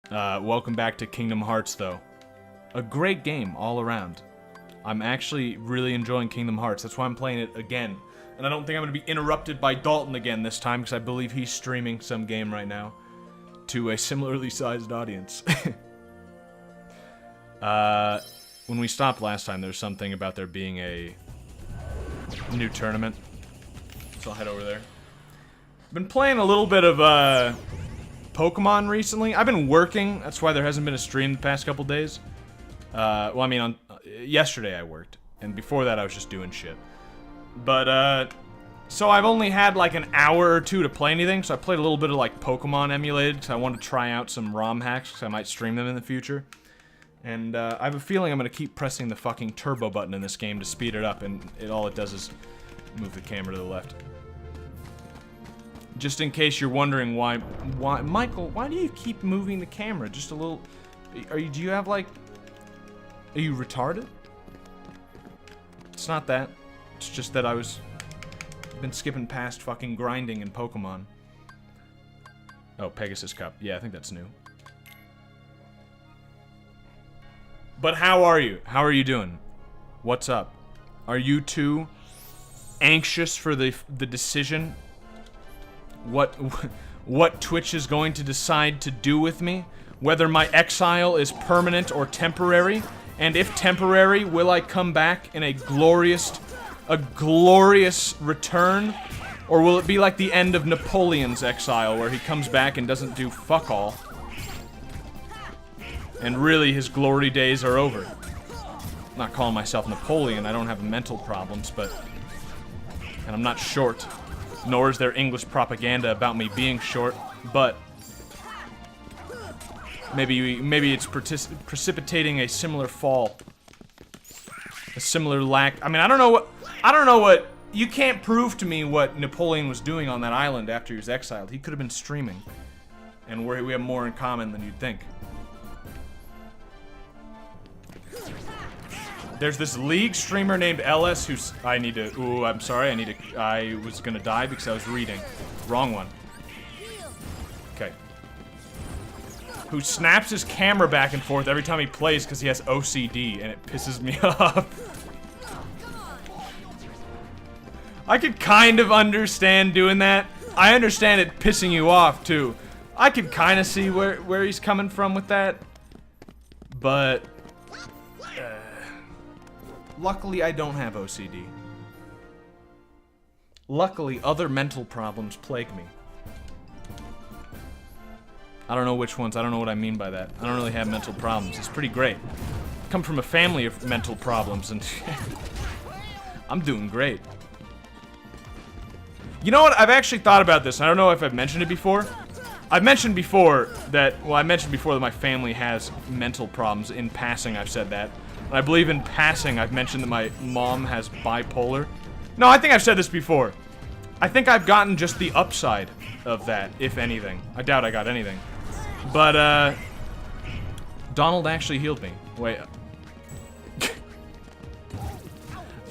Welcome back to Kingdom Hearts, though. A great game all around. I'm actually really enjoying Kingdom Hearts. That's why I'm playing it again. And I don't think I'm going to be interrupted by Dalton again this time, because I believe he's streaming some game right now to a similarly sized audience. When we stopped last time, there was something about there being a new tournament. So I'll head over there. Been playing a little bit of, Pokemon recently. I've been working, that's why there hasn't been a stream the past couple days. Well, I mean, yesterday I worked, and before that I was just doing shit. But, so I've only had like an hour or two to play anything, so I played a little bit of like Pokemon emulated, because I wanted to try out some ROM hacks, because I might stream them in the future. And, I have a feeling I'm going to keep pressing the fucking turbo button in this game to speed it up, and all it does is move the camera to the left. Just in case you're wondering why, Michael, why do you keep moving the camera just a little? Do you have like, are you retarded? It's not that. It's just that been skipping past fucking grinding in Pokemon. Oh, Pegasus Cup. Yeah, I think that's new. But how are you? How are you doing? What's up? Are you too anxious for the decision? What Twitch is going to decide to do with me? Whether my exile is permanent or temporary? And if temporary, will I come back in a glorious return? Or will it be like the end of Napoleon's exile, where he comes back and doesn't do fuck all? And really, his glory days are over. I'm not calling myself Napoleon, I don't have mental problems, but... And I'm not short. Nor is there English propaganda about me being short, but... Maybe it's precipitating a similar fall. A similar lack... I mean, I don't know what... You can't prove to me what Napoleon was doing on that island after he was exiled. He could have been streaming. And we have more in common than you'd think. There's this League streamer named LS who's... Ooh, I'm sorry, I was gonna die because I was reading. Wrong one. Okay. Who snaps his camera back and forth every time he plays because he has OCD, and it pisses me off. I could kind of understand doing that. I understand it pissing you off, too. I could kind of see where he's coming from with that. But... luckily, I don't have OCD. Luckily, other mental problems plague me. I don't know which ones. I don't know what I mean by that. I don't really have mental problems. It's pretty great. I come from a family of mental problems, and I'm doing great. You know what? I've actually thought about this. I don't know if I've mentioned it before. I've mentioned before that... Well, I mentioned before that my family has mental problems. In passing, I've said that. I believe in passing, I've mentioned that my mom has bipolar. No, I think I've said this before. I think I've gotten just the upside of that, if anything. I doubt I got anything. But, Donald actually healed me. Wait.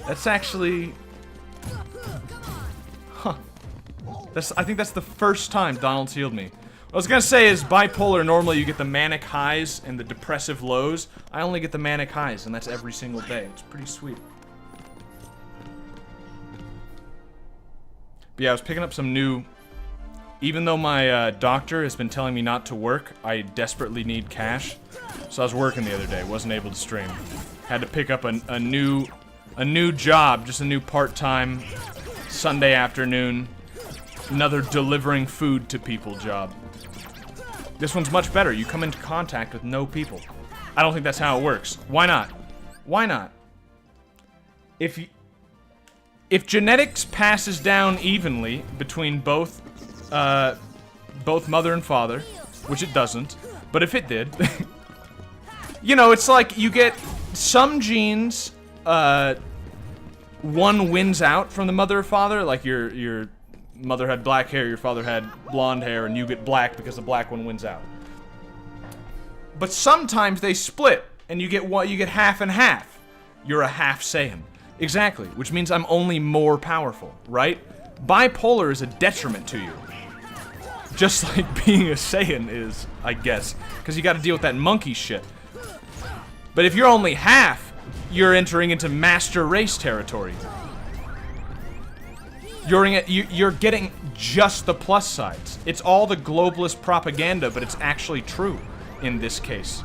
That's actually... Huh. I think that's the first time Donald's healed me. What I was gonna say is, bipolar, normally you get the manic highs and the depressive lows. I only get the manic highs, and that's every single day. It's pretty sweet. But yeah, I was picking up some new... Even though my doctor has been telling me not to work, I desperately need cash. So I was working the other day, wasn't able to stream. Had to pick up a new job, just a new part-time Sunday afternoon, another delivering food to people job. This one's much better. You come into contact with no people. I don't think that's how it works. Why not? Why not? If genetics passes down evenly between both mother and father, which it doesn't, but if it did, you know, it's like you get some genes, one wins out from the mother or father, like your mother had black hair, your father had blonde hair, and you get black because the black one wins out. But sometimes they split, and you get half and half. You're a half Saiyan. Exactly, which means I'm only more powerful, right? Bipolar is a detriment to you. Just like being a Saiyan is, I guess. Because you gotta deal with that monkey shit. But if you're only half, you're entering into master race territory. You're getting just the plus sides. It's all the globalist propaganda, but it's actually true in this case.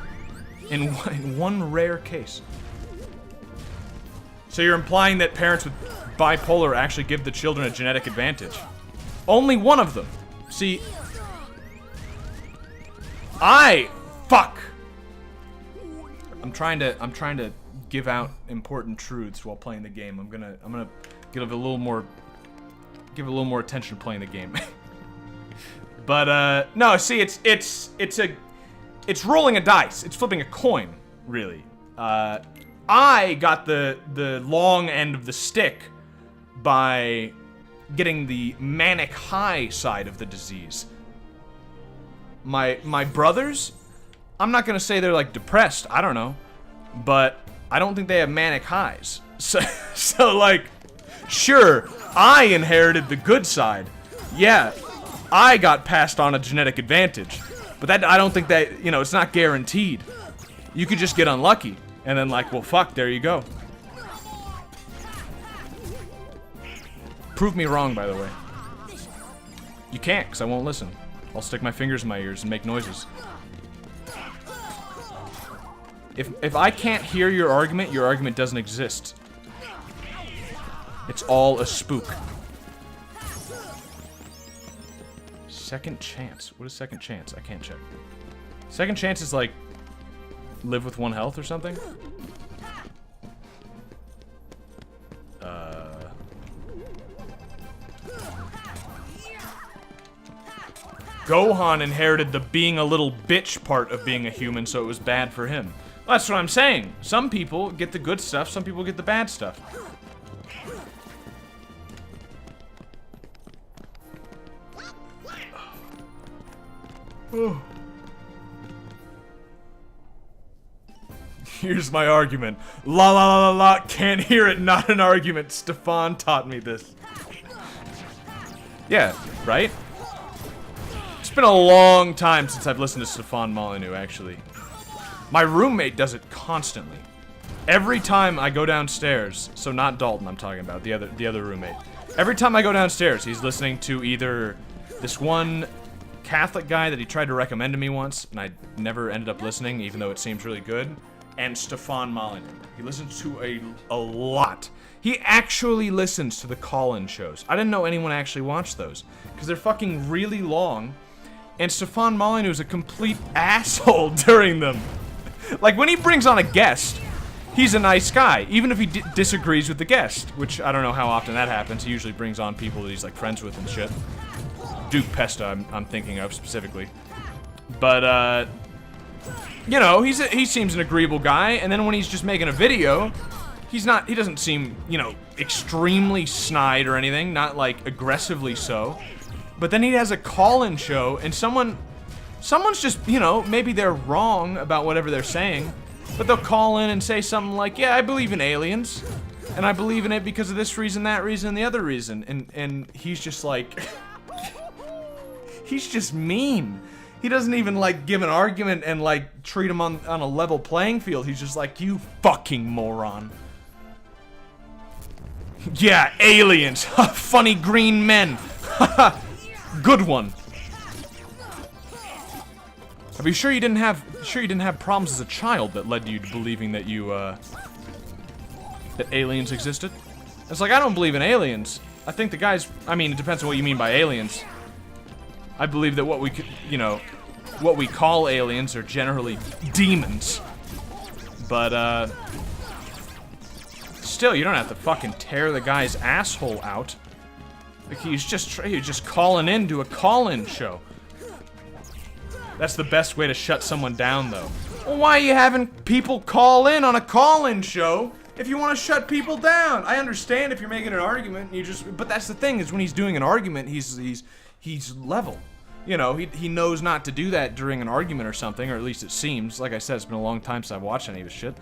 In one rare case. So you're implying that parents with bipolar actually give the children a genetic advantage. Only one of them. See, fuck. I'm trying to give out important truths while playing the game. I'm gonna give a little more attention playing the game. But no, see, it's rolling a dice. It's flipping a coin, really. I got the long end of the stick by getting the manic high side of the disease. My brothers, I'm not gonna say they're like depressed, I don't know, but I don't think they have manic highs. So like, sure, I inherited the good side. Yeah, I got passed on a genetic advantage, but that, I don't think that, you know, it's not guaranteed. You could just get unlucky, and then like, well, fuck, there you go. Prove me wrong, by the way. You can't, because I won't listen. I'll stick my fingers in my ears and make noises. If I can't hear your argument doesn't exist. It's all a spook. Second chance. What is second chance? I can't check. Second chance is like live with 1 health or something? Gohan inherited the being a little bitch part of being a human, so it was bad for him. Well, that's what I'm saying. Some people get the good stuff, some people get the bad stuff. Here's my argument. La la la la la, can't hear it, not an argument. Stefan taught me this. Yeah, right? It's been a long time since I've listened to Stefan Molyneux, actually. My roommate does it constantly. Every time I go downstairs, so not Dalton I'm talking about, the other roommate. Every time I go downstairs, he's listening to either this one Catholic guy that he tried to recommend to me once, and I never ended up listening, even though it seems really good, and Stefan Molyneux. He listens to a lot. He actually listens to the call-in shows. I didn't know anyone actually watched those, because they're fucking really long, and Stefan Molyneux is a complete asshole during them. Like, when he brings on a guest, he's a nice guy, even if he disagrees with the guest, which I don't know how often that happens. He usually brings on people that he's, like, friends with and shit. Duke Pesta, I'm thinking of specifically. But, you know, he seems an agreeable guy, and then when he's just making a video, he doesn't seem, you know, extremely snide or anything, not, like, aggressively so. But then he has a call-in show, and someone's just, you know, maybe they're wrong about whatever they're saying, but they'll call in and say something like, yeah, I believe in aliens, and I believe in it because of this reason, that reason, and the other reason, and he's just like, he's just mean. He doesn't even, like, give an argument and, like, treat him on a level playing field. He's just like, you fucking moron. Yeah, aliens. Funny green men. Good one. Are you sure you didn't have problems as a child that led you to believing that that aliens existed? It's like, I don't believe in aliens. I think the guys, I mean, it depends on what you mean by aliens. I believe that what we call aliens are generally demons. But, still, you don't have to fucking tear the guy's asshole out. Like, he's just calling into a call-in show. That's the best way to shut someone down, though. Well, why are you having people call in on a call-in show if you want to shut people down? I understand if you're making an argument, but that's the thing, is when he's doing an argument, he's level. You know, he knows not to do that during an argument or something, or at least it seems. Like I said, it's been a long time since I've watched any of his shit.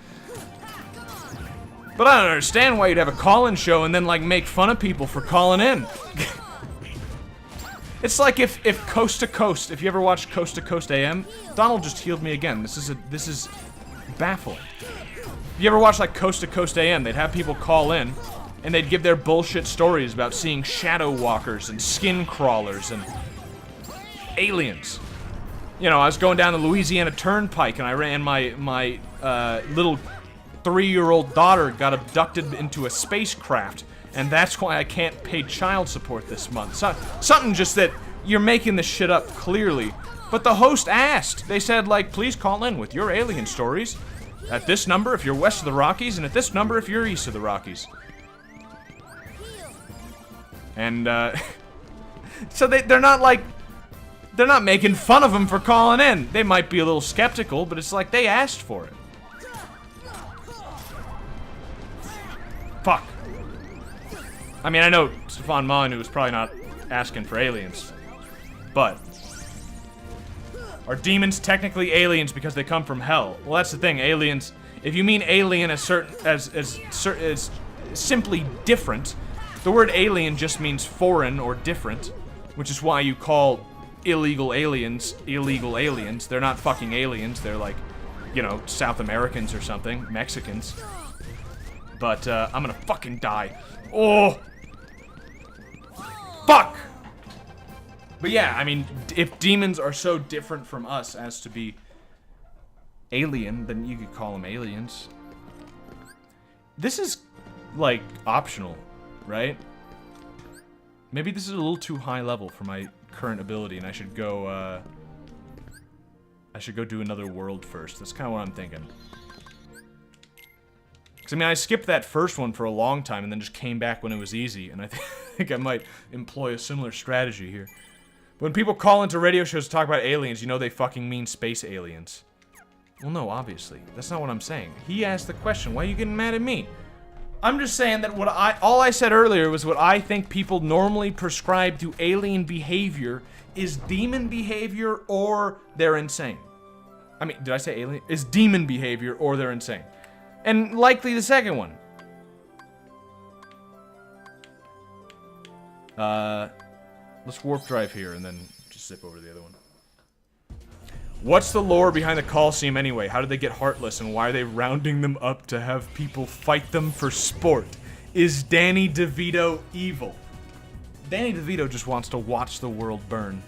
But I don't understand why you'd have a call-in show and then, like, make fun of people for calling in. It's like if Coast to Coast, if you ever watched Coast to Coast AM, Donald just healed me again. This is baffling. If you ever watch like Coast to Coast AM, they'd have people call in and they'd give their bullshit stories about seeing shadow walkers and skin crawlers and aliens. You know, I was going down the Louisiana Turnpike and I ran my little 3-year-old daughter got abducted into a spacecraft, and that's why I can't pay child support this month. Something just that you're making this shit up clearly. But the host asked. They said, like, please call in with your alien stories at this number if you're west of the Rockies, and at this number if you're east of the Rockies. And, so they're not like, they're not making fun of them for calling in. They might be a little skeptical, but it's like they asked for it. Fuck. I mean, I know Stefan Molyneux was probably not asking for aliens, but are demons technically aliens because they come from hell? Well, that's the thing. Aliens, if you mean alien as simply different, the word alien just means foreign or different, which is why you call illegal aliens illegal aliens. They're not fucking aliens. They're like, you know, South Americans or something, Mexicans. But I'm gonna fucking die. Oh. Fuck! But yeah, I mean, if demons are so different from us as to be alien, then you could call them aliens. This is, like, optional, right? Maybe this is a little too high level for my current ability, and I should go do another world first. That's kind of what I'm thinking. I mean, I skipped that first one for a long time and then just came back when it was easy, and I think I might employ a similar strategy here. When people call into radio shows to talk about aliens, you know they fucking mean space aliens. Well, no, obviously. That's not what I'm saying. He asked the question. Why are you getting mad at me? I'm just saying that all I said earlier was what I think people normally prescribe to alien behavior is demon behavior or they're insane. I mean, did I say alien? Is demon behavior or they're insane. And likely the second one. Let's warp drive here and then just zip over to the other one. What's the lore behind the Coliseum anyway? How did they get heartless and why are they rounding them up to have people fight them for sport? Is Danny DeVito evil? Danny DeVito just wants to watch the world burn.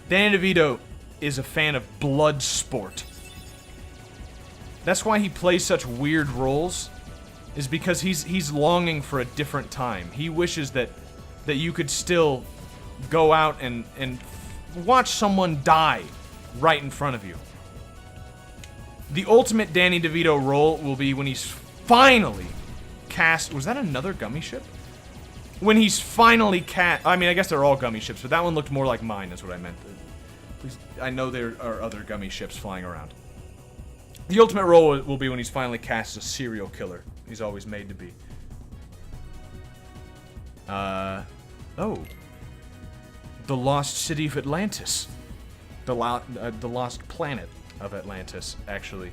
Danny DeVito is a fan of blood sport. That's why he plays such weird roles, is because he's longing for a different time. He wishes that you could still go out and watch someone die right in front of you. The ultimate Danny DeVito role will be when he's finally cast... Was that another gummy ship? When he's finally I mean, I guess they're all gummy ships, but that one looked more like mine, is what I meant. Please, I know there are other gummy ships flying around. The ultimate role will be when he's finally cast as a serial killer. He's always made to be. Oh. The lost city of Atlantis. The lost planet of Atlantis, actually.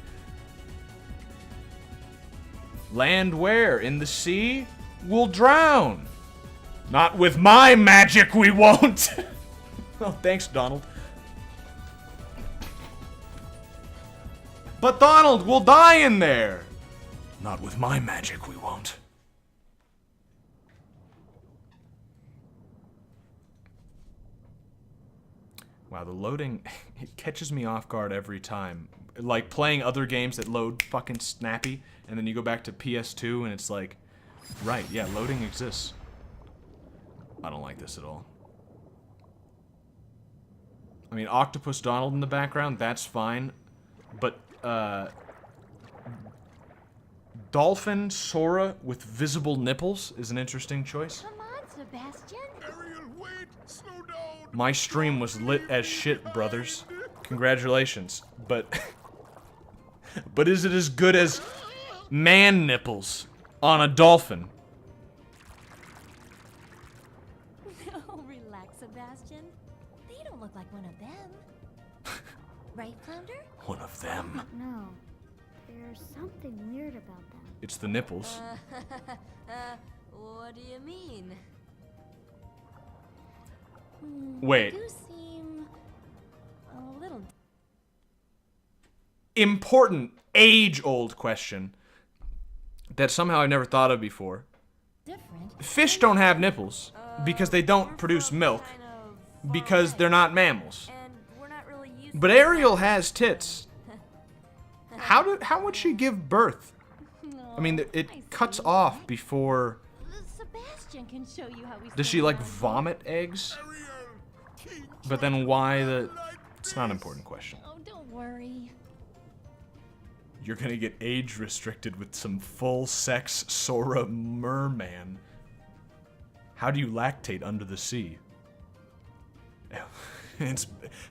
Land where? In the sea? We'll drown. Not with my magic, we won't. Oh, thanks, Donald. But Donald, we'll die in there. Not with my magic, we won't. Wow, the loading, it catches me off guard every time. Like playing other games that load fucking snappy, and then you go back to PS2 and it's like, right, yeah, loading exists. I don't like this at all. I mean, Octopus Donald in the background, that's fine. But, Dolphin Sora with visible nipples is an interesting choice. Come on, Sebastian. Ariel, wait! Slow down! My stream was lit as shit, brothers. Congratulations. But is it as good as man nipples on a dolphin? Oh, relax, Sebastian. They don't look like one of them. Right, Flounder? One of them. No, there's something weird about them. It's the nipples. What do you mean? Wait. You seem a little Important, age-old question that somehow I've never thought of before. different. Fish don't have nipples because they don't produce milk because they're not mammals. And we're not really used But Ariel has tits. How would she give birth? I mean, it cuts off before. Sebastian can show you how we Does she like vomit eggs? But then why the? It's not an important question. Oh, don't worry. You're gonna get age restricted with some full-sex Sora merman. How do you lactate under the sea?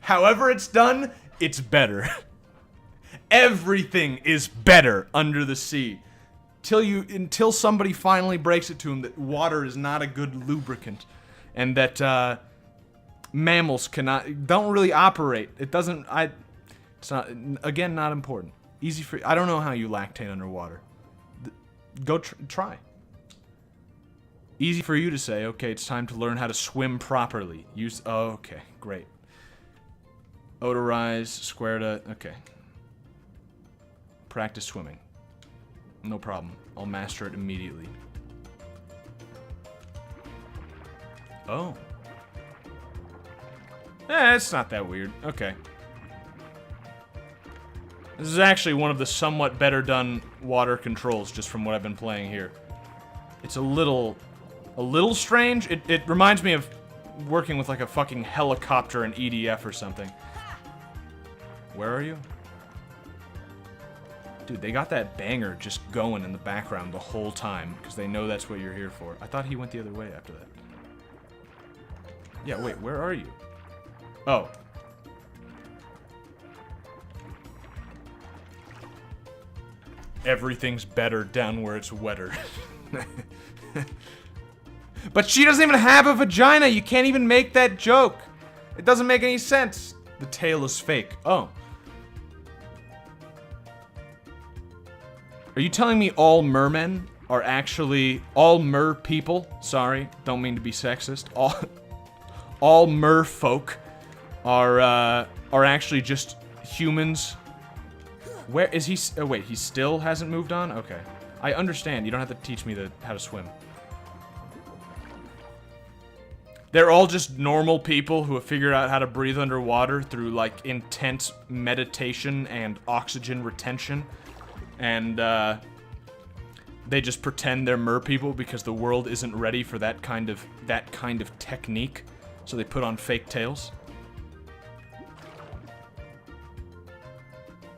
However it's done, it's better. Everything is better under the sea. Until somebody finally breaks it to him that water is not a good lubricant, and that mammals don't really operate. It doesn't. It's not. Again, not important. Easy for. I don't know how you lactate underwater. Go try. Easy for you to say. Okay, it's time to learn how to swim properly. Use. Oh, okay, great. Odorize, square to. Okay. Practice swimming. No problem. I'll master it immediately. Oh. It's not that weird. Okay. This is actually one of the somewhat better done water controls, just from what I've been playing here. It's a little strange. It reminds me of working with like a fucking helicopter in EDF or something. Where are you? Dude, they got that banger just going in the background the whole time, because they know that's what you're here for. I thought he went the other way after that. Yeah, wait, where are you? Oh. Everything's better down where it's wetter. But she doesn't even have a vagina! You can't even make that joke! It doesn't make any sense! The tail is fake. Oh. Are you telling me all mermen are actually all mer people? Sorry, don't mean to be sexist. All mer folk are actually just humans. Where is he? Oh wait, he still hasn't moved on. Okay, I understand. You don't have to teach me how to swim. They're all just normal people who have figured out how to breathe underwater through like intense meditation and oxygen retention. And they just pretend they're mer people because the world isn't ready for that kind of technique. So they put on fake tails.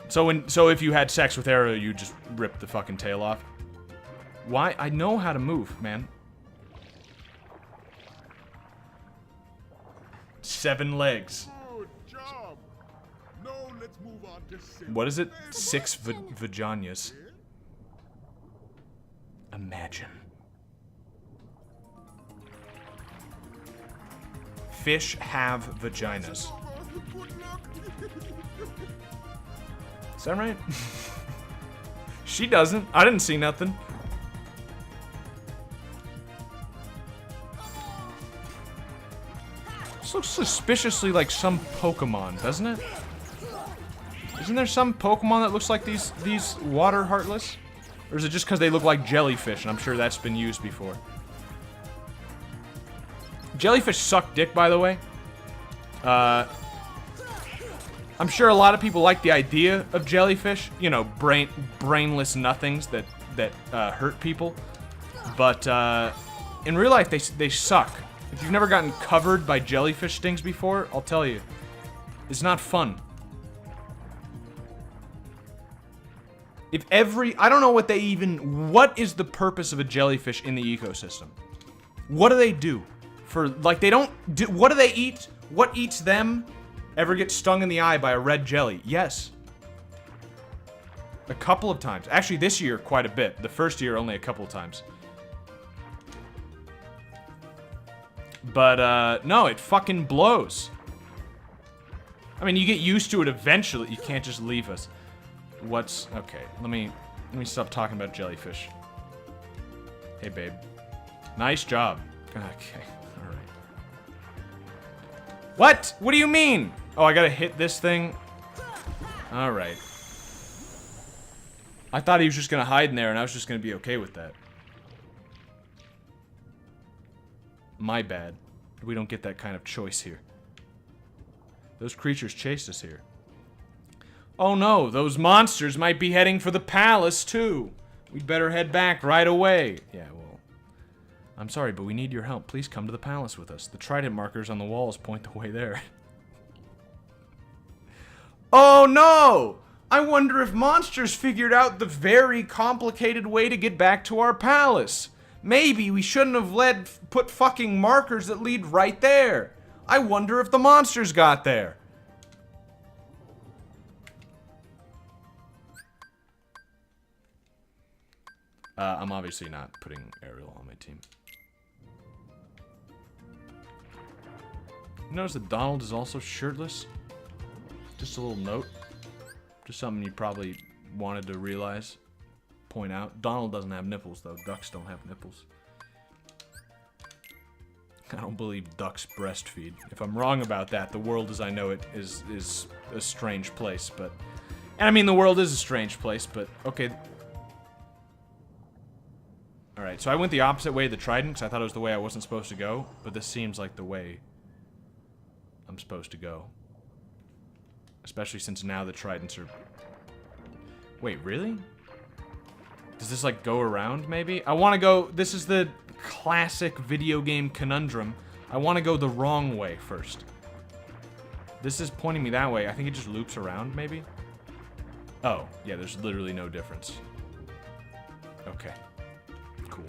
So if you had sex with Ariel, you just rip the fucking tail off. Why? I know how to move, man. 7 legs. Good job. Now let's move on to six. What is it? 6 vaginas. Imagine. Fish have vaginas. Good luck. Is that right? She doesn't. I didn't see nothing. This looks suspiciously like some Pokemon, doesn't it? Isn't there some Pokemon that looks like these water heartless? Or is it just because they look like jellyfish, and I'm sure that's been used before? Jellyfish suck dick, by the way. I'm sure a lot of people like the idea of jellyfish. You know, brainless nothings that hurt people. But in real life, they suck. If you've never gotten covered by jellyfish stings before, I'll tell you, it's not fun. I don't know what is the purpose of a jellyfish in the ecosystem? What do they do? What do they eat? What eats them? Ever get stung in the eye by a red jelly? Yes. A couple of times. Actually, this year, quite a bit. The first year, only a couple of times. But, no, it fucking blows. I mean, you get used to it eventually. You can't just leave us. Okay, let me stop talking about jellyfish. Hey, babe. Nice job. Okay, alright. What? What do you mean? Oh, I gotta hit this thing? Alright. I thought he was just gonna hide in there and I was just gonna be okay with that. My bad. We don't get that kind of choice here. Those creatures chased us here. Oh no, those monsters might be heading for the palace too. We'd better head back right away. Yeah, well, I'm sorry, but we need your help. Please come to the palace with us. The trident markers on the walls point the way there. Oh no! I wonder if monsters figured out the very complicated way to get back to our palace. Maybe we shouldn't have put fucking markers that lead right there. I wonder if the monsters got there. I'm obviously not putting Ariel on my team. Notice that Donald is also shirtless? Just a little note. Just something you probably wanted to realize. Point out. Donald doesn't have nipples, though. Ducks don't have nipples. I don't believe ducks breastfeed. If I'm wrong about that, the world as I know it is a strange place, but... And I mean, the world is a strange place, but... Okay. Alright, so I went the opposite way of the trident, because I thought it was the way I wasn't supposed to go, but this seems like the way I'm supposed to go. Especially since now the tridents are... Wait, really? Does this, like, go around, maybe? I want to go... This is the classic video game conundrum. I want to go the wrong way first. This is pointing me that way. I think it just loops around, maybe? Oh, yeah, there's literally no difference. Okay. Cool.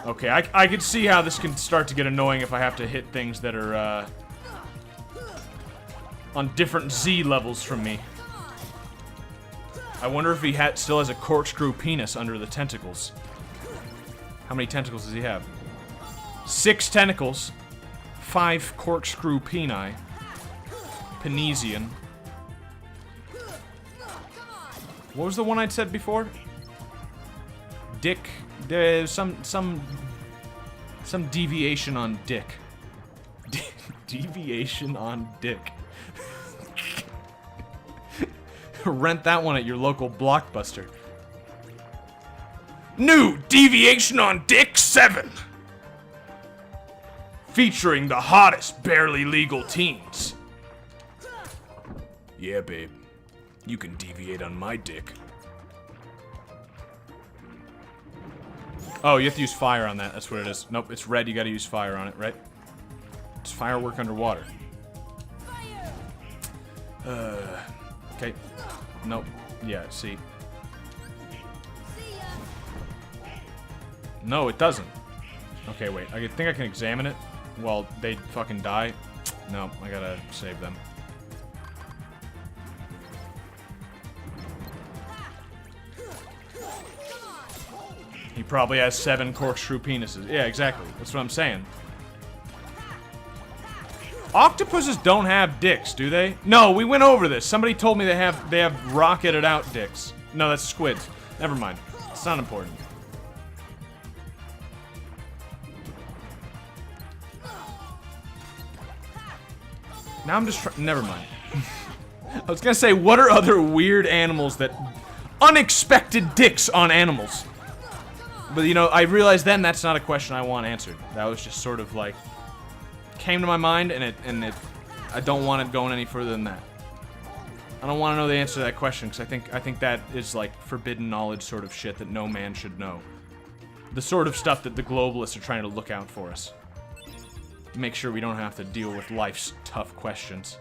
Okay, I could see how this can start to get annoying if I have to hit things that are, on different Z levels from me. I wonder if he still has a corkscrew penis under the tentacles. How many tentacles does he have? 6 tentacles. 5 corkscrew peni. Penesian. What was the one I'd said before? Dick. There's some deviation on dick. Deviation on dick. Rent that one at your local Blockbuster. New Deviation on Dick 7! Featuring the hottest barely legal teens. Yeah, babe. You can deviate on my dick. Oh, you have to use fire on that. That's what it is. Nope, it's red. You gotta use fire on it, right? It's firework underwater. Okay. Nope. Yeah, see. No, it doesn't. Okay, wait. I think I can examine it while they fucking die. No, I gotta save them. He probably has 7 corkscrew penises. Yeah, exactly. That's what I'm saying. Octopuses don't have dicks, do they? No, we went over this. Somebody told me they have rocketed out dicks. No, that's squids. Never mind. It's not important. Now I'm just never mind. I was gonna say, what are other weird animals that... Unexpected dicks on animals. But, you know, I realized then that's not a question I want answered. That was just sort of like... Came to my mind, and I don't want it going any further than that. I don't want to know the answer to that question, because I think that is, like, forbidden knowledge sort of shit that no man should know. The sort of stuff that the globalists are trying to look out for us. Make sure we don't have to deal with life's tough questions.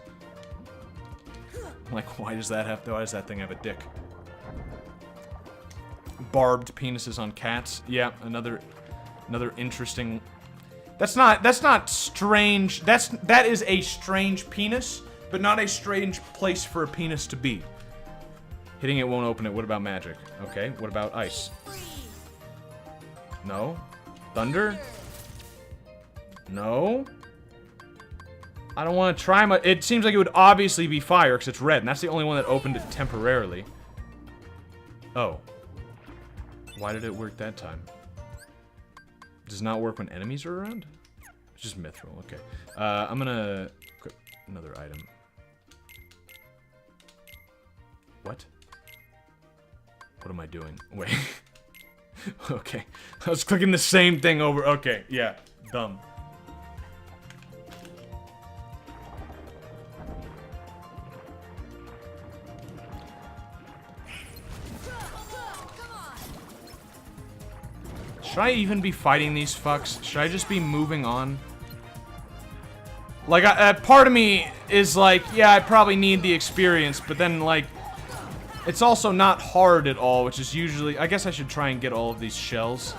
Like, why does that thing have a dick? Barbed penises on cats. Yeah, another interesting... That's not strange. That is a strange penis, but not a strange place for a penis to be. Hitting it won't open it. What about magic? Okay, what about ice? No. Thunder? No. I don't want to try my... It seems like it would obviously be fire, because it's red, and that's the only one that opened it temporarily. Oh. Why did it work that time? Does not work when enemies are around? It's just mithril, okay. I'm gonna equip another item. What? What am I doing? Wait. Okay. I was clicking the same thing over. Okay, yeah. Dumb. Should I even be fighting these fucks? Should I just be moving on? Like, part of me is like, yeah, I probably need the experience, but then, like, it's also not hard at all, which is usually... I guess I should try and get all of these shells.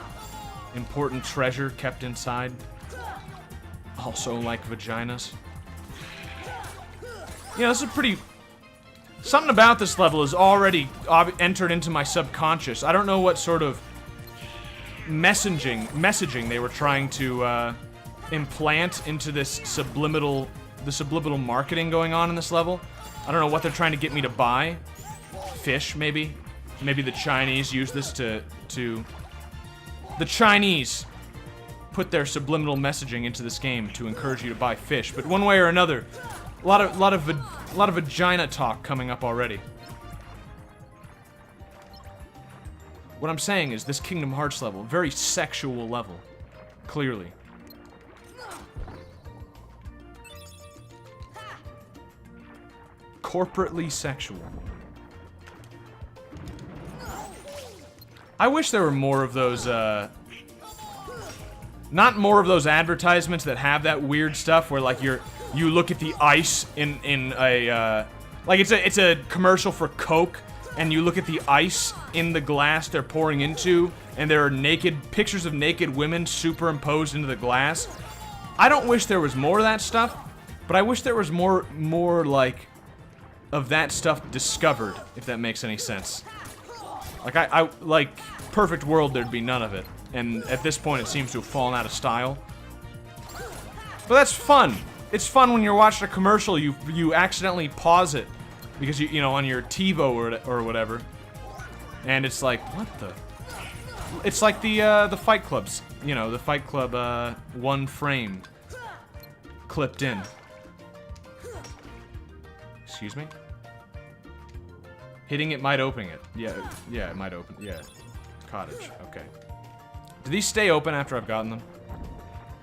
Important treasure kept inside. Also like vaginas. Yeah, this is pretty... Something about this level is already entered into my subconscious. I don't know what sort of messaging they were trying to implant into this subliminal marketing going on in this level. I don't know what they're trying to get me to buy. Fish, maybe? Maybe the Chinese use this to... The Chinese put their subliminal messaging into this game to encourage you to buy fish. But one way or another, a lot of vagina talk coming up already. What I'm saying is this Kingdom Hearts level, very sexual level. Clearly. Corporately sexual. I wish there were more of those, not more of those advertisements that have that weird stuff where, like, you look at the ice in a, like, it's a commercial for Coke, and you look at the ice in the glass they're pouring into, and there are pictures of naked women superimposed into the glass. I don't wish there was more of that stuff, but I wish there was more, like, of that stuff discovered, if that makes any sense. Like, like, perfect world, there'd be none of it. And at this point, it seems to have fallen out of style. But that's fun. It's fun when you're watching a commercial, you accidentally pause it. Because, you know, on your TiVo or whatever. And it's like, what the? It's like the Fight Clubs. You know, the Fight Club, one frame. Clipped in. Excuse me? Hitting it might open it. Yeah, it might open. Yeah. Cottage. Okay. Do these stay open after I've gotten them?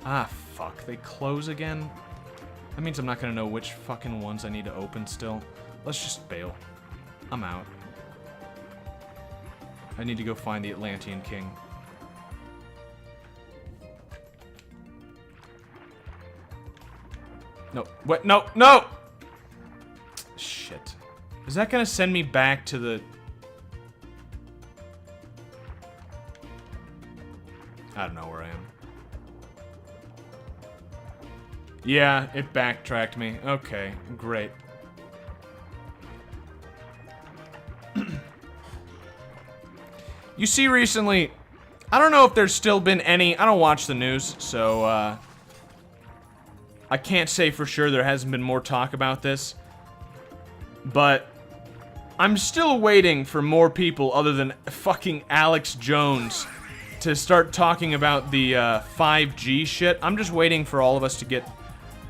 Ah, fuck. They close again? That means I'm not gonna know which fucking ones I need to open still. Let's just bail. I'm out. I need to go find the Atlantean King. No. What? No! No! Shit. Is that gonna send me back to the... I don't know where I am. Yeah, it backtracked me. Okay, great. You see recently, I don't know if there's still been any... I don't watch the news, so, I can't say for sure there hasn't been more talk about this. But I'm still waiting for more people other than fucking Alex Jones to start talking about the 5G shit. I'm just waiting for all of us to get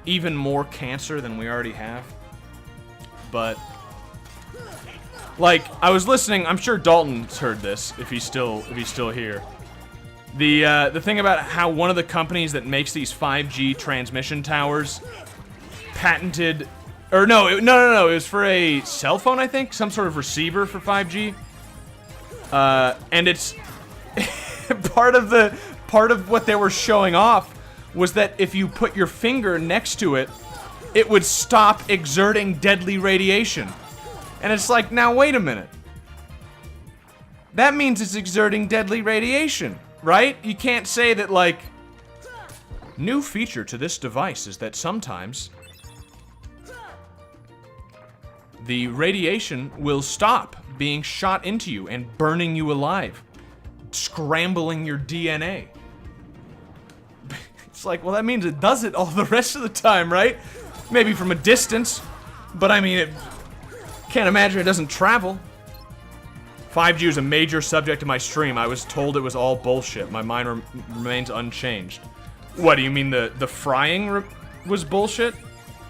even more cancer than we already have. But like, I was listening, I'm sure Dalton's heard this if he's still here. The thing about how one of the companies that makes these 5G transmission towers patented... Or no, it was for a cell phone, I think? Some sort of receiver for 5G. And it's... part of what they were showing off was that if you put your finger next to it, it would stop exerting deadly radiation. And it's like, now wait a minute. That means it's exerting deadly radiation, right? You can't say that, like... New feature to this device is that sometimes... the radiation will stop being shot into you and burning you alive. Scrambling your DNA. It's like, well, that means it does it all the rest of the time, right? Maybe from a distance, but I mean, it can't imagine it doesn't travel. 5G was a major subject of my stream. I was told it was all bullshit. My mind remains unchanged. What, do you mean the frying was bullshit?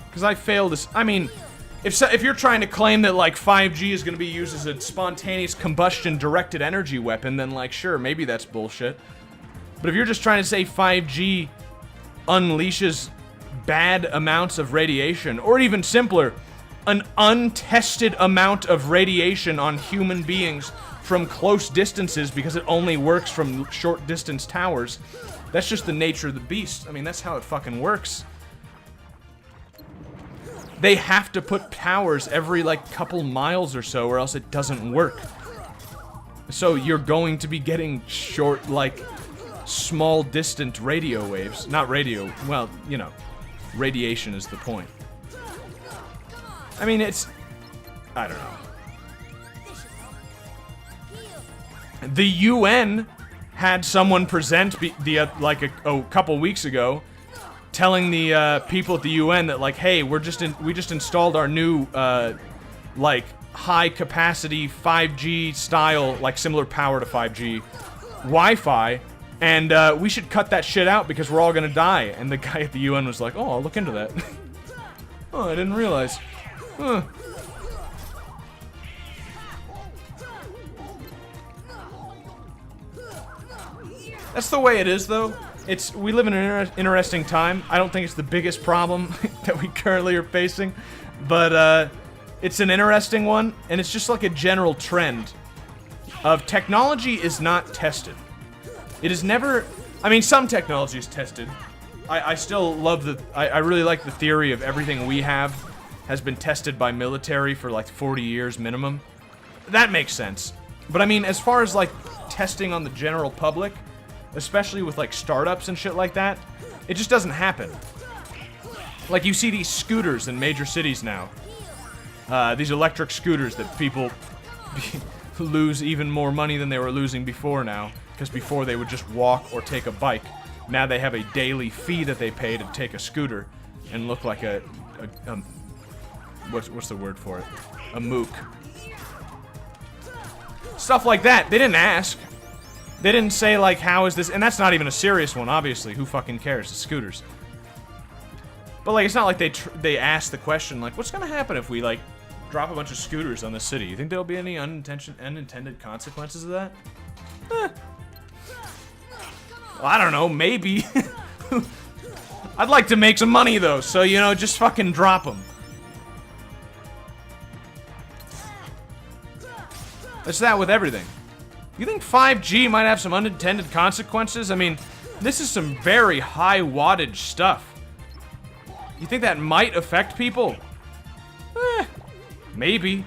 Because I failed this. I mean, if you're trying to claim that, like, 5G is going to be used as a spontaneous combustion directed energy weapon, then, like, sure, maybe that's bullshit. But if you're just trying to say 5G unleashes bad amounts of radiation, or even simpler, an untested amount of radiation on human beings from close distances because it only works from short distance towers, that's just the nature of the beast. I mean, that's how it fucking works. They have to put towers every, like, couple miles or so, or else it doesn't work. So you're going to be getting short, like, small distant radio waves. Not radio, well, you know, radiation is the point. I mean, it's... I don't know. The UN had someone present like a couple weeks ago, telling the people at the UN that, like, hey, we just installed our new like high capacity 5G style, like similar power to 5G Wi-Fi, and we should cut that shit out because we're all gonna die. And the guy at the UN was like, oh, I'll look into that. Oh, I didn't realize. Huh. That's the way it is, though. We live in an interesting time. I don't think it's the biggest problem that we currently are facing, but it's an interesting one, and it's just like a general trend of technology is not tested. It is never... I mean, some technology is tested. I still love I really like the theory of everything we have has been tested by military for like 40 years minimum. That makes sense. But I mean, as far as like testing on the general public, especially with like startups and shit like that, it just doesn't happen. Like, you see these scooters in major cities now. These electric scooters that people lose even more money than they were losing before now. Because before they would just walk or take a bike. Now they have a daily fee that they pay to take a scooter and look like a what's the word for it? A mook. Stuff like that. They didn't ask. They didn't say, like, how is this... And that's not even a serious one, obviously. Who fucking cares? The scooters. But, like, it's not like they asked the question, like, what's gonna happen if we, like, drop a bunch of scooters on the city? You think there'll be any unintended consequences of that? Eh. Well, I don't know. Maybe. I'd like to make some money, though. So, you know, just fucking drop them. It's that with everything. You think 5G might have some unintended consequences? I mean, this is some very high wattage stuff. You think that might affect people? Maybe.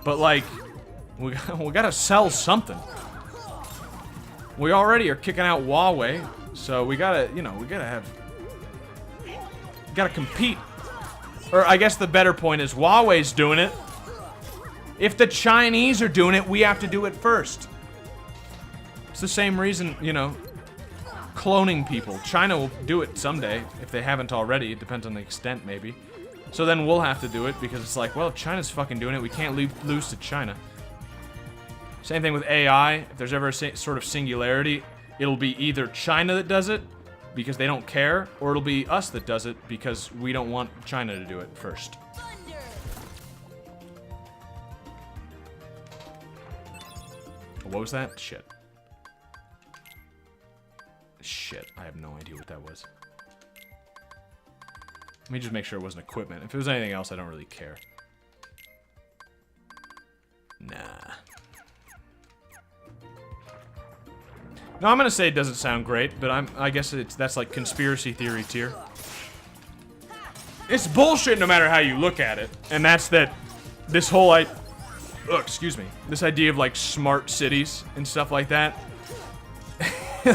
But, like, we gotta sell something. We already are kicking out Huawei, so we gotta, you know, we gotta compete. Or I guess the better point is Huawei's doing it. If the Chinese are doing it, we have to do it first. It's the same reason, you know, cloning people. China will do it someday, if they haven't already. It depends on the extent, maybe. So then we'll have to do it, because it's like, well, if China's fucking doing it, we can't lose to China. Same thing with AI. If there's ever a sort of singularity, it'll be either China that does it, because they don't care, or it'll be us that does it, because we don't want China to do it first. What was that? Shit. Shit, I have no idea what that was. Let me just make sure it wasn't equipment. If it was anything else, I don't really care. Nah. No, I'm gonna say it doesn't sound great, but I guess that's like conspiracy theory tier. It's bullshit no matter how you look at it. And that's that this whole excuse me. This idea of like smart cities and stuff like that.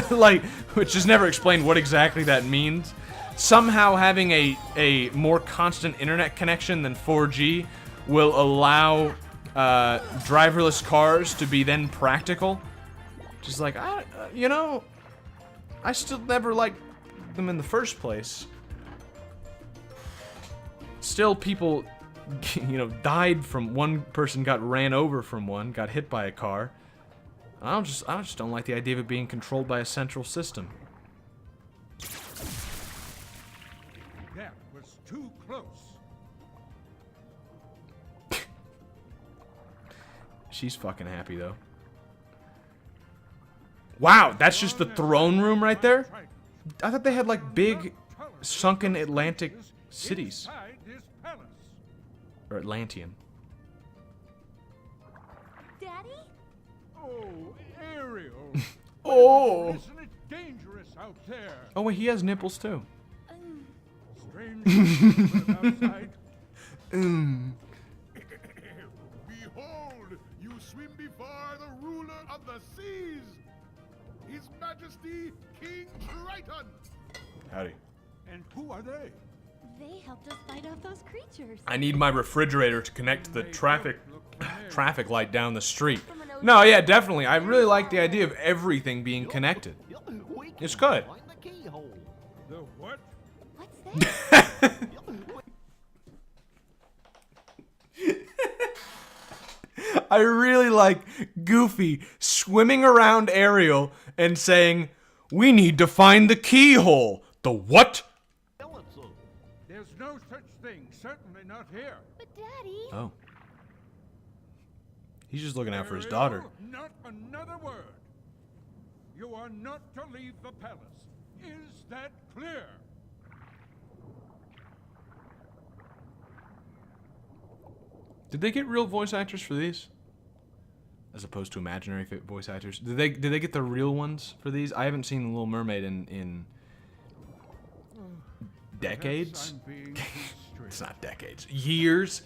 Like, which is never explained what exactly that means. Somehow having a more constant internet connection than 4G will allow driverless cars to be then practical. Just like, you know, I still never liked them in the first place. Still, people you know, died from one person, got ran over from one, got hit by a car. I just don't like the idea of it being controlled by a central system. That was too close. She's fucking happy though. Wow, that's just the throne room right there? I thought they had like big sunken Atlantic cities. Inside this palace. Or Atlantean. Daddy? Oh, Ariel. Oh! Isn't it dangerous out there? Oh wait, he has nipples too. Strange things outside. Behold, you swim before the ruler of the seas, His Majesty King Triton. Howdy. And who are they? They helped us fight off those creatures. I need my refrigerator to connect to the traffic light down the street. No, yeah, definitely. I really like the idea of everything being connected. It's good. The what? What's that? I really like Goofy swimming around Ariel and saying, "We need to find the keyhole." The what? There's no such thing. Certainly not here. But Daddy. Oh. He's just looking out for his Ariel, daughter. Not another word. You are not to leave the palace. Is that clear? Did they get real voice actors for these? As opposed to imaginary voice actors. Did they get the real ones for these? I haven't seen The Little Mermaid in decades. I'm being too strict. It's not decades. Years.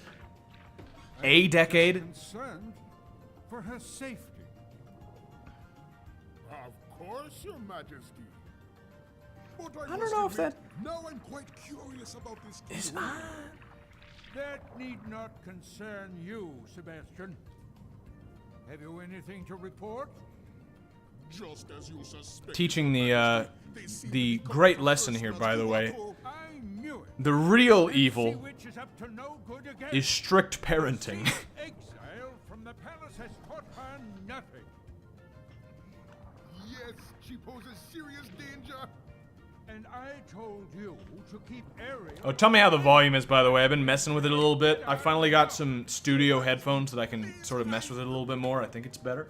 A decade. Concerned for her safety. Of course, Your Majesty. But I don't know if that Now I'm quite curious about this is. keyhole. That need not concern you, Sebastian. Have you anything to report? Just as you suspect. Teaching the great lesson here, by the way. I knew it. The real Sea evil Witch is up to no good again. is strict parenting. Exile from the palace has taught her nothing. Yes, she poses serious danger. And I told you to keep Ariel. Oh, tell me how the volume is, by the way. I've been messing with it a little bit. I finally got some studio headphones that I can sort of mess with it a little bit more. I think it's better.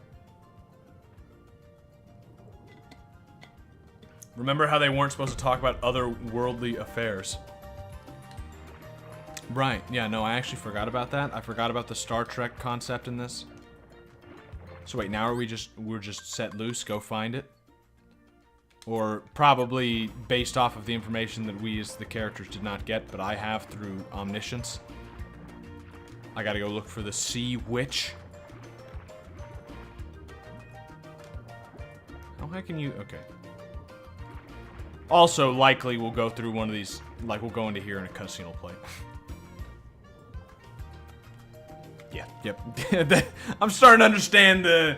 Remember how they weren't supposed to talk about otherworldly affairs? Right. Yeah, no, I actually forgot about that. I forgot about the Star Trek concept in this. So wait, now we're just set loose, go find it? Or probably based off of the information that we as the characters did not get, but I have through omniscience. I gotta go look for the Sea Witch. How high can you... Okay. Also, likely we'll go through one of these... Like, we'll go into here in a cutscene will play. Yeah, yep. I'm starting to understand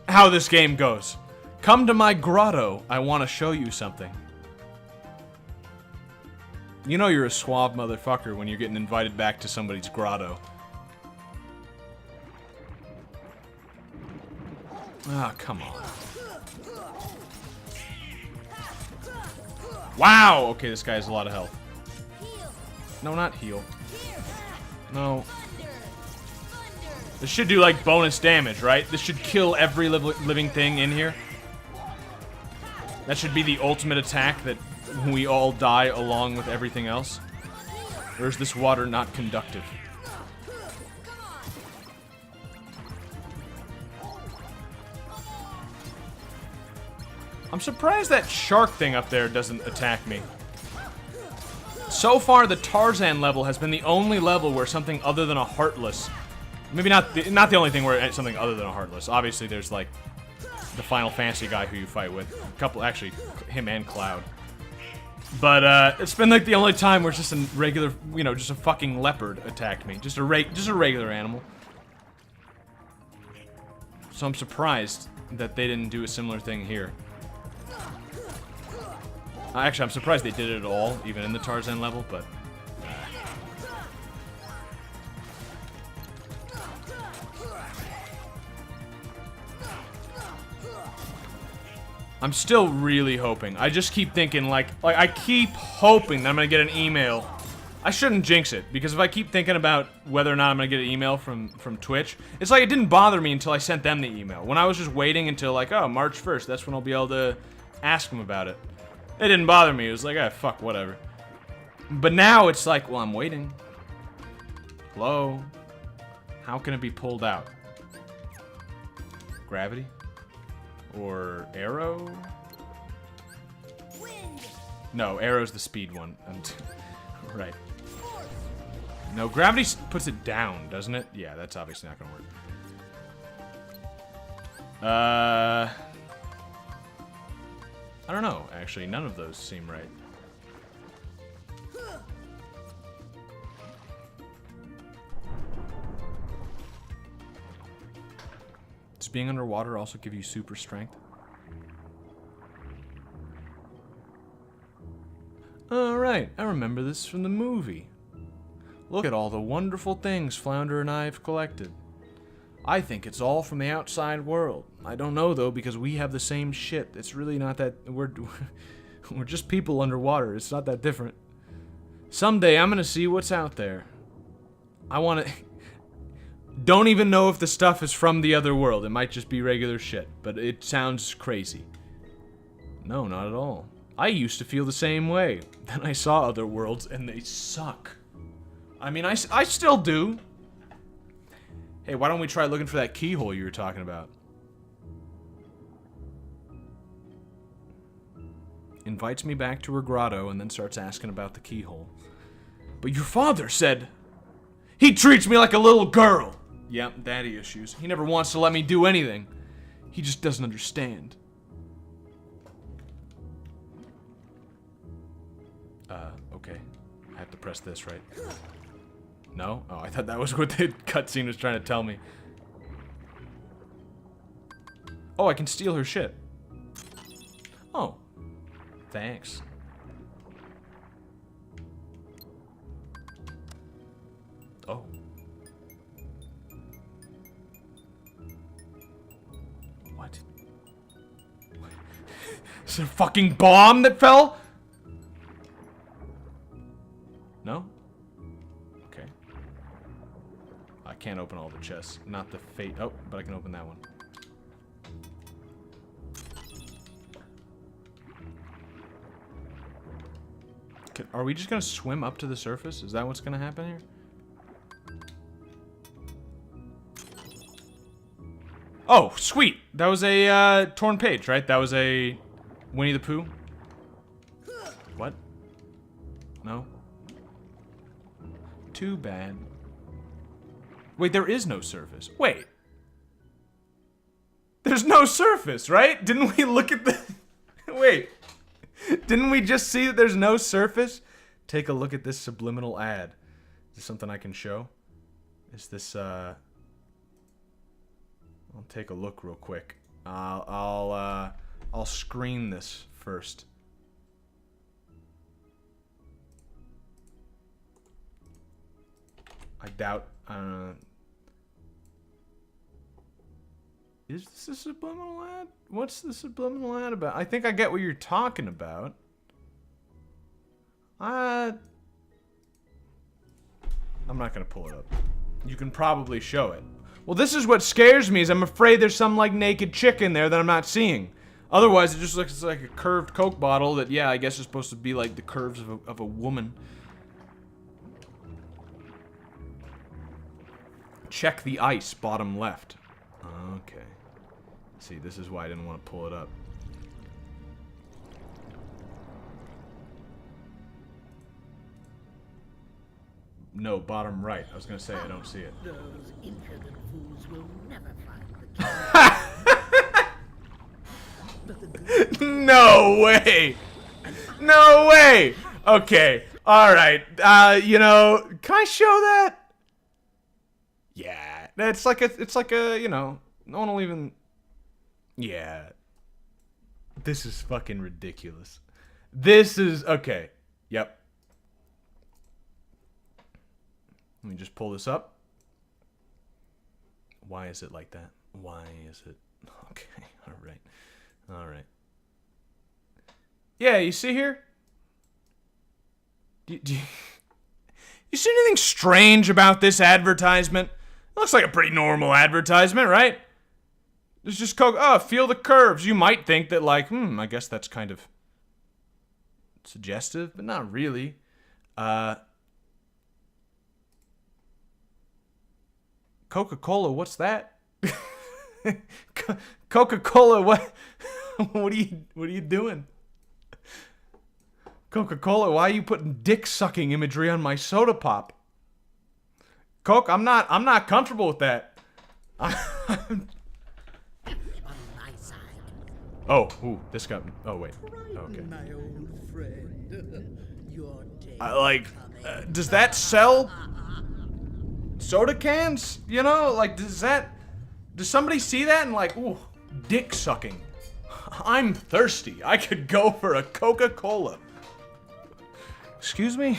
how this game goes. Come to my grotto. I want to show you something. You know you're a suave motherfucker when you're getting invited back to somebody's grotto. Ah, come on. Wow! Okay, this guy has a lot of health. No, not heal. No. This should do, like, bonus damage, right? This should kill every living thing in here. That should be the ultimate attack that we all die along with everything else. Or is this water not conductive? I'm surprised that shark thing up there doesn't attack me. So far, the Tarzan level has been the only level where something other than a Heartless... Maybe not the only thing where it's something other than a Heartless. Obviously, there's, like, the Final Fantasy guy who you fight with. A couple, actually, him and Cloud. But, it's been, like, the only time where it's just a regular, you know, just a fucking leopard attacked me. Just a regular animal. So I'm surprised that they didn't do a similar thing here. Actually, I'm surprised they did it at all, even in the Tarzan level, but... I'm still really hoping. I just keep thinking, like I keep hoping that I'm gonna get an email. I shouldn't jinx it, because if I keep thinking about whether or not I'm gonna get an email from Twitch, it's like it didn't bother me until I sent them the email. When I was just waiting until like, oh, March 1st, that's when I'll be able to ask them about it. It didn't bother me. It was like, ah, fuck, whatever. But now it's like, well, I'm waiting. Hello? How can it be pulled out? Gravity? Or arrow? Wind. No, arrow's the speed one. Right. No, gravity puts it down, doesn't it? Yeah, that's obviously not gonna work. I don't know, actually. None of those seem right. Does being underwater also give you super strength? Alright, I remember this from the movie. Look at all the wonderful things Flounder and I have collected. I think it's all from the outside world. I don't know though, because we have the same shit. It's really not that... We're just people underwater. It's not that different. Someday I'm gonna see what's out there. I wanna... Don't even know if the stuff is from the other world. It might just be regular shit, but it sounds crazy. No, not at all. I used to feel the same way. Then I saw other worlds, and they suck. I mean, I still do. Hey, why don't we try looking for that keyhole you were talking about? Invites me back to her grotto, and then starts asking about the keyhole. But your father said... He treats me like a little girl! Yep, daddy issues. He never wants to let me do anything. He just doesn't understand. Okay. I have to press this, right? No? Oh, I thought that was what the cutscene was trying to tell me. Oh, I can steal her shit. Oh. Thanks. Oh. What? Is there a fucking bomb that fell? No? Okay. I can't open all the chests. Not the fate. Oh, but I can open that one. Are we just gonna swim up to the surface? Is that what's gonna happen here? Oh, sweet! That was a torn page, right? That was a Winnie the Pooh? What? No? Too bad. Wait, there is no surface. Wait. There's no surface, right? Didn't we look at the... Wait. Didn't we just see that there's no surface? Take a look at this subliminal ad. Is this something I can show? Is this, I'll take a look real quick. I'll screen this first. I doubt, is this a subliminal ad? What's the subliminal ad about? I think I get what you're talking about. I'm not gonna pull it up. You can probably show it. Well, this is what scares me, is I'm afraid there's some, like, naked chick in there that I'm not seeing. Otherwise, it just looks like a curved Coke bottle that, yeah, I guess is supposed to be, like, the curves of a woman. Check the ice, bottom left. Okay. See, this is why I didn't want to pull it up. No, bottom right. I was gonna say I don't see it. Those impudent fools will never find the No way! No way! Okay. Alright. You know, can I show that? Yeah. It's like a, you know, no one will even... Yeah. This is fucking ridiculous. This is... Okay. Yep. Let me just pull this up. Why is it like that? Why is it... Okay. Alright. Alright. Yeah, you see here? Do you see anything strange about this advertisement? It looks like a pretty normal advertisement, right? It's just Coke. Oh, feel the curves. You might think that, like, I guess that's kind of suggestive, but not really. Coca-Cola, what's that? Coca-Cola, what? What are you doing? Coca-Cola, why are you putting dick-sucking imagery on my soda pop? Coke, I'm not comfortable with that. On my side. Oh, ooh, this got me. Oh wait. Okay. My old friend. Your day Does that sell soda cans? You know, like, does somebody see that and like, ooh, dick sucking? I'm thirsty. I could go for a Coca-Cola. Excuse me?